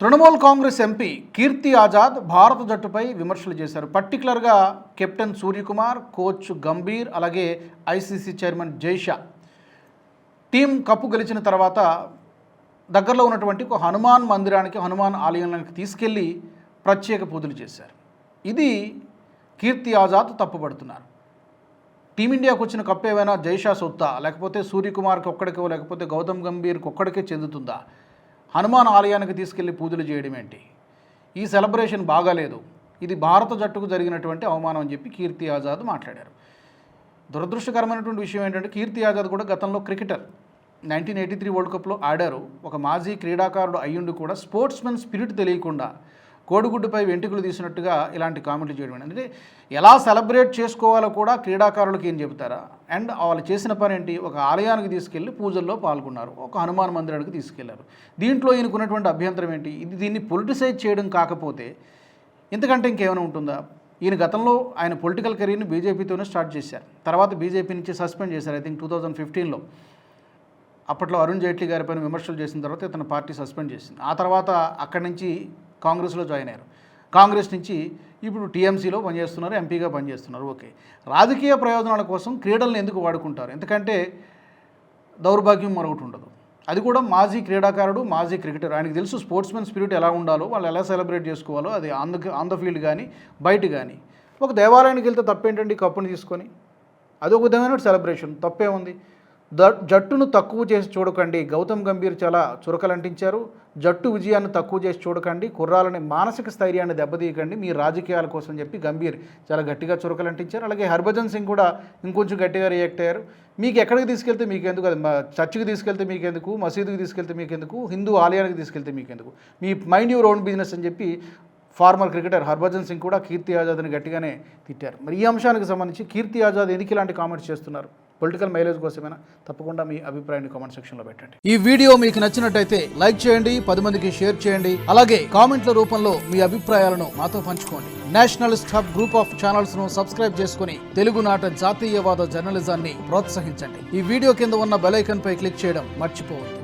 Trinamool Congress MP కీర్తి ఆజాద్ భారత జట్టుపై విమర్శలు చేశారు. పర్టికులర్గా కెప్టెన్ సూర్యకుమార్, కోచ్ గంభీర్, అలాగే ICC chairman Jay Shah team cup గెలిచిన తర్వాత దగ్గరలో ఉన్నటువంటి ఒక హనుమాన్ మందిరానికి, హనుమాన్ ఆలయానికి తీసుకెళ్లి ప్రత్యేక పూజలు చేశారు. ఇది కీర్తి ఆజాద్ తప్పుపడుతున్నారు. టీమిండియాకు వచ్చిన కప్పు ఏమైనా జైషా సొత్తా, లేకపోతే సూర్యకుమార్కి ఒక్కడికో, లేకపోతే గౌతమ్ గంభీర్కి ఒక్కడికే చెందుతుందా? హనుమాన్ ఆలయానికి తీసుకెళ్లి పూజలు చేయడం ఏంటి? ఈ సెలబ్రేషన్ బాగాలేదు, ఇది భారత జట్టుకు జరిగినటువంటి అవమానం అని చెప్పి కీర్తి ఆజాద్ మాట్లాడారు. దురదృష్టకరమైనటువంటి విషయం ఏంటంటే కీర్తి ఆజాద్ కూడా గతంలో క్రికెటర్, 1983 వరల్డ్ కప్లో ఆడారు. ఒక మాజీ క్రీడాకారుడు అయ్యుండి కూడా స్పోర్ట్స్మెన్ స్పిరిట్ తెలియకుండా కోడిగుడ్డుపై వెంట్రుకలు తీసినట్టుగా ఇలాంటి కామెంట్లు చేయడం అంటే ఎలా సెలబ్రేట్ చేసుకోవాలో కూడా క్రీడాకారులకు ఏం చెబుతారా? అండ్ వాళ్ళు చేసిన పని ఏంటి? ఒక ఆలయానికి తీసుకెళ్ళి పూజల్లో పాల్గొన్నారు, ఒక హనుమాన్ మందిరానికి తీసుకెళ్లారు. దీంట్లో ఈయనకున్నటువంటి అభ్యంతరం ఏంటి? దీన్ని పొలిటిసైజ్ చేయడం కాకపోతే ఇంతకంటే ఇంకేమైనా ఉంటుందా? ఈయన గతంలో ఆయన పొలిటికల్ కెరీర్ని బీజేపీతోనే స్టార్ట్ చేశారు. తర్వాత బీజేపీ నుంచి సస్పెండ్ చేశారు. ఐ థింక్ 2015లో. అప్పట్లో అరుణ్ జైట్లీ గారిపైన విమర్శలు చేసిన తర్వాత ఇతను పార్టీ సస్పెండ్ చేసింది. ఆ తర్వాత అక్కడి నుంచి కాంగ్రెస్లో జాయిన్ అయ్యారు. కాంగ్రెస్ నుంచి ఇప్పుడు టీఎంసీలో పనిచేస్తున్నారు, ఎంపీగా పనిచేస్తున్నారు. ఓకే, రాజకీయ ప్రయోజనాల కోసం క్రీడలను ఎందుకు వాడుకుంటారు? ఎందుకంటే దౌర్భాగ్యం మరొకటి ఉండదు. అది కూడా మాజీ క్రీడాకారుడు, మాజీ క్రికెటర్. ఆయనకు తెలుసు స్పోర్ట్స్మెన్ స్పిరిట్ ఎలా ఉండాలో, వాళ్ళు ఎలా సెలబ్రేట్ చేసుకోవాలో. అది ఆన్ ద ఫీల్డ్ కానీ బయట కానీ. ఒక దేవాలయానికి వెళ్తే తప్పేంటండి? కప్పుని తీసుకొని అది ఒక విధమైన సెలబ్రేషన్, తప్పే ఉంది. జట్టును తక్కువ చేసి చూడకండి. గౌతమ్ గంభీర్ చాలా చురకలంటించారు. జట్టు విజయాన్ని తక్కువ చేసి చూడకండి, కుర్రాలని మానసిక స్థైర్యాన్ని దెబ్బతీయకండి మీ రాజకీయాల కోసం చెప్పి గంభీర్ చాలా గట్టిగా చురకలంటించారు. అలాగే హర్భజన్ సింగ్ కూడా ఇంకొంచెం గట్టిగా రియాక్ట్ అయ్యారు. మీకు ఎక్కడికి తీసుకెళ్తే మీకెందుకు, అది చర్చికి తీసుకెళ్తే మీకెందుకు, మసీదుకి తీసుకెళ్తే మీకెందుకు, హిందూ ఆలయానికి తీసుకెళ్తే మీకెందుకు, మీ మైండ్ యువర్ ఓన్ బిజినెస్ అని చెప్పి ఫార్మర్ క్రికెటర్ హర్భజన్ సింగ్ కూడా కీర్తి ఆజాద్ని గట్టిగానే తిట్టారు. మరి ఈ అంశానికి సంబంధించి కీర్తి ఆజాద్ ఎందుకు ఇలాంటి కామెంట్స్ చేస్తున్నారు? పొలిటికల్ మైలేజ్ కోసమైనా? తప్పకుండా మీ అభిప్రాయాన్ని కామెంట్ సెక్షన్లో పెట్టండి. ఈ వీడియో మీకు నచ్చినట్టయితే లైక్ చేయండి, 10 మందికి షేర్ చేయండి. అలాగే కామెంట్ల రూపంలో మీ అభిప్రాయాలను మాతో పంచుకోండి. Nationalist hub group of channels ను సబ్స్క్రైబ్ చేసుకుని తెలుగునాట జాతీయవాద జర్నలిజాన్ని ప్రోత్సహించండి. ఈ వీడియో కింద ఉన్న బెల్ ఐకాన్ పై క్లిక్ చేయడం మర్చిపోవద్దు.